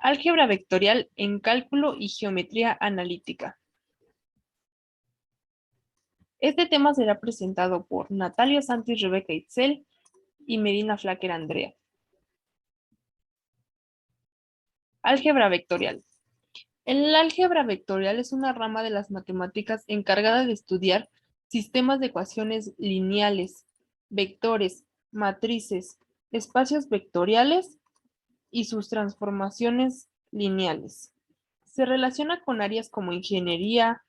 Álgebra vectorial en cálculo y geometría analítica. Este tema será presentado por Natalia Santis Rebeca Itzel y Medina Flaquer Andrea. Álgebra vectorial. El álgebra vectorial es una rama de las matemáticas encargada de estudiar sistemas de ecuaciones lineales, vectores, matrices, espacios vectoriales y sus transformaciones lineales. Se relaciona con áreas como ingeniería,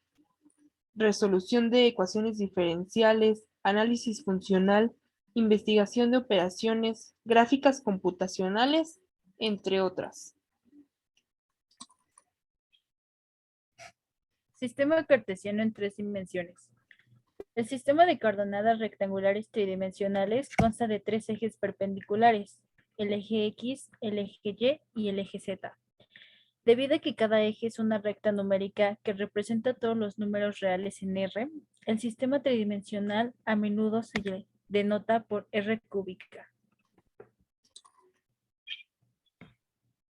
resolución de ecuaciones diferenciales, análisis funcional, investigación de operaciones, gráficas computacionales, entre otras. Sistema cartesiano en 3 dimensiones. El sistema de coordenadas rectangulares tridimensionales consta de 3 ejes perpendiculares, el eje X, el eje Y y el eje Z. Debido a que cada eje es una recta numérica que representa todos los números reales en R, el sistema tridimensional a menudo se denota por R cúbica.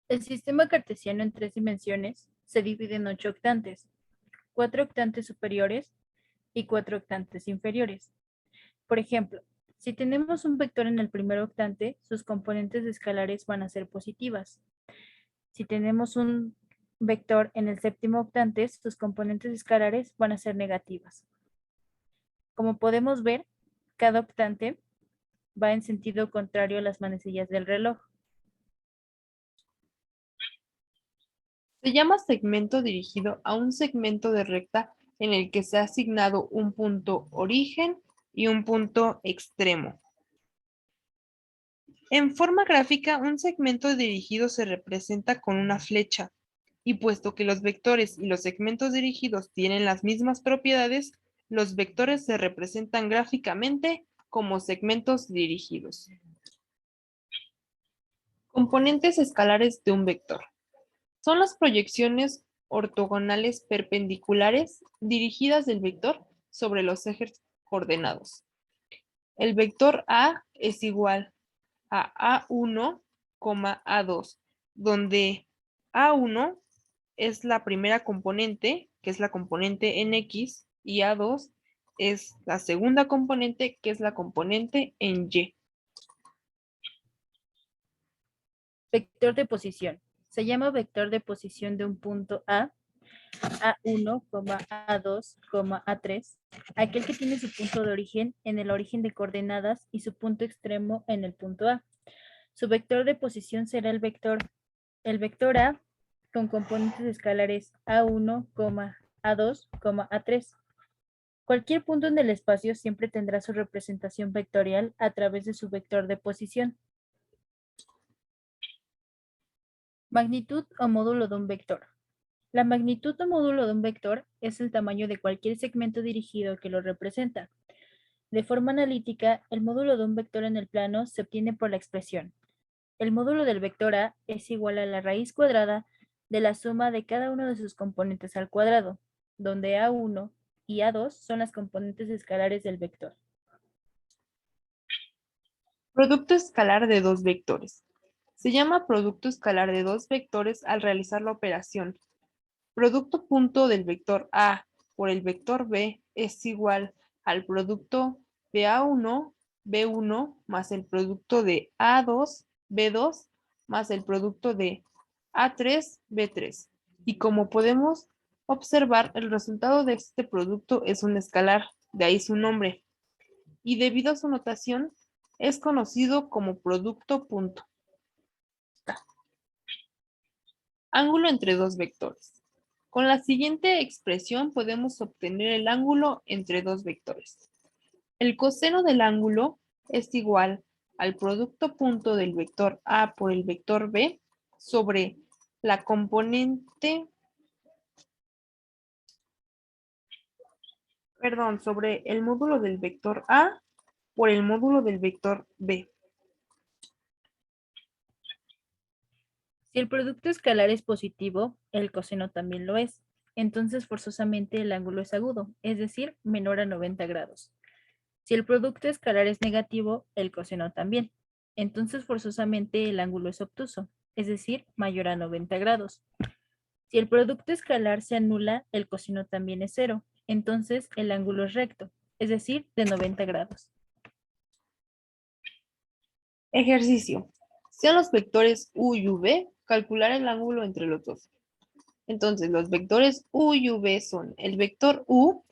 El sistema cartesiano en 3 dimensiones se divide en 8 octantes, 4 octantes superiores y 4 octantes inferiores. Por ejemplo, si tenemos un vector en el primer octante, sus componentes escalares van a ser positivas. Si tenemos un vector en el séptimo octante, sus componentes escalares van a ser negativas. Como podemos ver, cada octante va en sentido contrario a las manecillas del reloj. Se llama segmento dirigido a un segmento de recta en el que se ha asignado un punto origen y un punto extremo. En forma gráfica, un segmento dirigido se representa con una flecha, y puesto que los vectores y los segmentos dirigidos tienen las mismas propiedades, los vectores se representan gráficamente como segmentos dirigidos. Componentes escalares de un vector. Son las proyecciones ortogonales perpendiculares dirigidas del vector sobre los ejes coordenados. El vector A es igual a A1, A2, donde A1 es la primera componente, que es la componente en X, y A2 es la segunda componente, que es la componente en Y. Vector de posición. Se llama vector de posición de un punto A, A1, A2, A3, aquel que tiene su punto de origen en el origen de coordenadas y su punto extremo en el punto A. Su vector de posición será el vector A con componentes escalares A1, A2, A3. Cualquier punto en el espacio siempre tendrá su representación vectorial a través de su vector de posición. Magnitud o módulo de un vector. La magnitud o módulo de un vector es el tamaño de cualquier segmento dirigido que lo representa. De forma analítica, el módulo de un vector en el plano se obtiene por la expresión. El módulo del vector A es igual a la raíz cuadrada de la suma de cada uno de sus componentes al cuadrado, donde A1 y A2 son las componentes escalares del vector. Producto escalar de dos vectores. Se llama producto escalar de dos vectores al realizar la operación. Producto punto del vector A por el vector B es igual al producto de A1, B1 más el producto de A2, B2 más el producto de A3, B3. Y como podemos observar, el resultado de este producto es un escalar, de ahí su nombre. Y debido a su notación, es conocido como producto punto. Ángulo entre dos vectores. Con la siguiente expresión podemos obtener el ángulo entre dos vectores. El coseno del ángulo es igual al producto punto del vector A por el vector B sobre la componente, sobre el módulo del vector A por el módulo del vector B. Si el producto escalar es positivo, el coseno también lo es. Entonces forzosamente el ángulo es agudo, es decir, menor a 90 grados. Si el producto escalar es negativo, el coseno también. Entonces forzosamente el ángulo es obtuso, es decir, mayor a 90 grados. Si el producto escalar se anula, el coseno también es cero. Entonces, el ángulo es recto, es decir, de 90 grados. Ejercicio. Sean los vectores u y v, calcular el ángulo entre los dos. Entonces, los vectores u y v son el vector u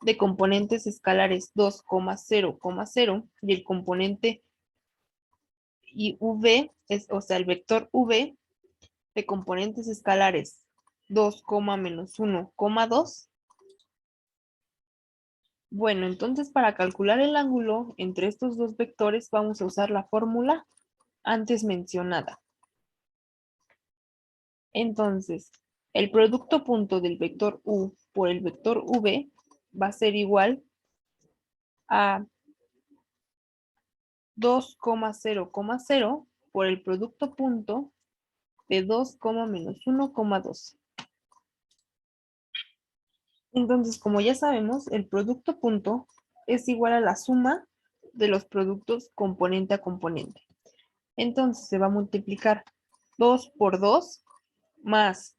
de componentes escalares 2,0,0 y el componente y v, o sea, el vector v de componentes escalares 2, menos 1,2. Bueno, entonces para calcular el ángulo entre estos dos vectores vamos a usar la fórmula antes mencionada. Entonces, el producto punto del vector u por el vector v va a ser igual a 2,0,0 por el producto punto de 2, menos 1,2. Entonces, como ya sabemos, el producto punto es igual a la suma de los productos componente a componente. Entonces, se va a multiplicar 2 por 2 más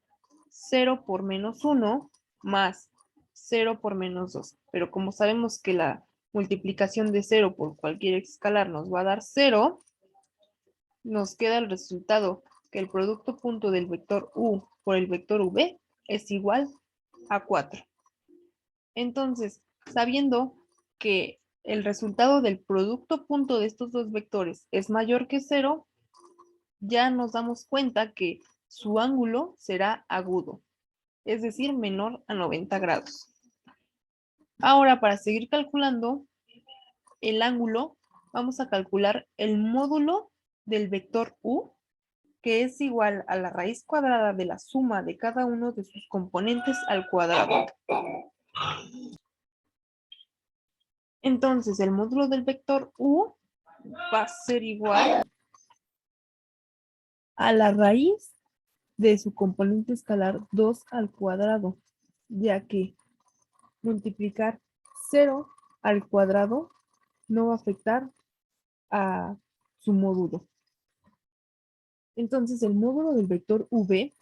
0 por menos 1 más 0 por menos 2. Pero como sabemos que la multiplicación de 0 por cualquier escalar nos va a dar 0, nos queda el resultado que el producto punto del vector u por el vector v es igual a 4. Entonces, sabiendo que el resultado del producto punto de estos dos vectores es mayor que 0, ya nos damos cuenta que su ángulo será agudo, es decir, menor a 90 grados. Ahora, para seguir calculando el ángulo, vamos a calcular el módulo del vector u, que es igual a la raíz cuadrada de la suma de cada uno de sus componentes al cuadrado. Entonces, el módulo del vector u va a ser igual a la raíz de su componente escalar 2 al cuadrado, ya que multiplicar 0 al cuadrado no va a afectar a su módulo. Entonces, el módulo del vector v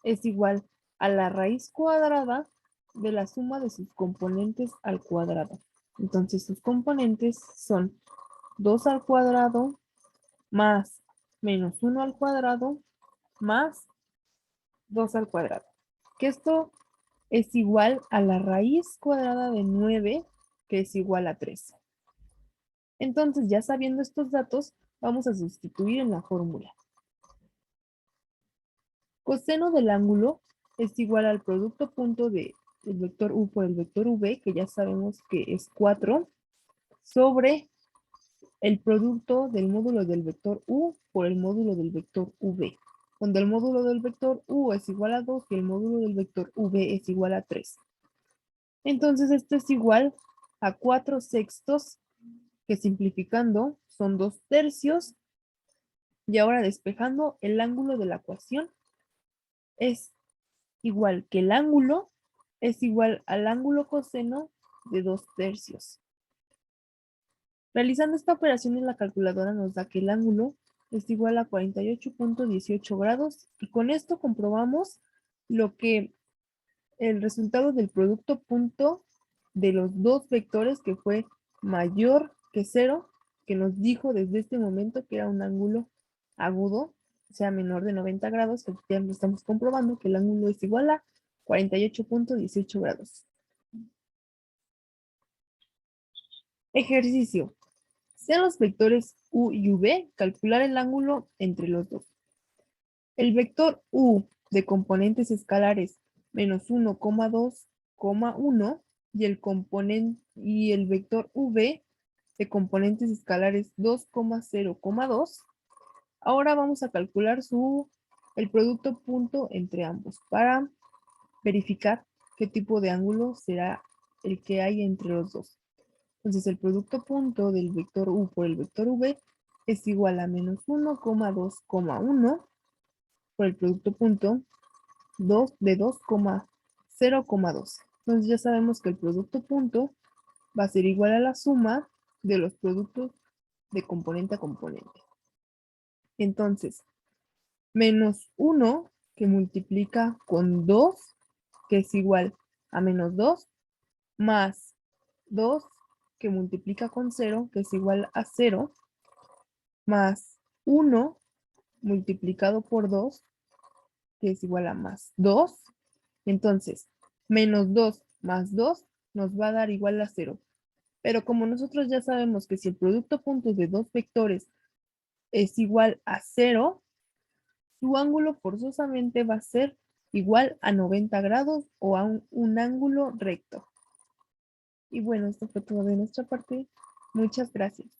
es igual a la raíz cuadrada de la suma de sus componentes al cuadrado. Entonces, sus componentes son 2 al cuadrado más menos 1 al cuadrado más 2 al cuadrado. Que esto es igual a la raíz cuadrada de 9, que es igual a 3. Entonces, ya sabiendo estos datos, vamos a sustituir en la fórmula. Coseno del ángulo es igual al producto punto del vector u por el vector v, que ya sabemos que es 4, sobre el producto del módulo del vector u por el módulo del vector v, donde el módulo del vector u es igual a 2 y el módulo del vector v es igual a 3. Entonces, esto es igual a 4 sextos, que simplificando son 2 tercios. Y ahora despejando, el ángulo de la ecuación es igual que el ángulo es igual al ángulo coseno de 2 tercios. Realizando esta operación en la calculadora nos da que el ángulo es igual a 48,18 grados y con esto comprobamos lo que el resultado del producto punto de los dos vectores, que fue mayor que 0, que nos dijo desde este momento que era un ángulo agudo, o sea, menor de 90 grados, que ya estamos comprobando que el ángulo es igual a 48,18 grados. Ejercicio. Sean los vectores u y v, calcular el ángulo entre los dos. El vector u de componentes escalares menos 1,2,1 y el vector v de componentes escalares 2,0,2. Ahora vamos a calcular el producto punto entre ambos para verificar qué tipo de ángulo será el que hay entre los dos. Entonces, el producto punto del vector u por el vector v es igual a menos 1,2,1 por el producto punto 2 de 2,0,2. Entonces, ya sabemos que el producto punto va a ser igual a la suma de los productos de componente a componente. Entonces, menos 1 que multiplica con 2, que es igual a menos 2, más 2 que multiplica con 0, que es igual a 0, más 1 multiplicado por 2, que es igual a más 2. Entonces, menos 2 más 2 nos va a dar igual a 0. Pero como nosotros ya sabemos que si el producto punto de dos vectores es igual a 0, su ángulo forzosamente va a ser igual a 90 grados o a un ángulo recto. Y bueno, esto fue todo de nuestra parte. Muchas gracias.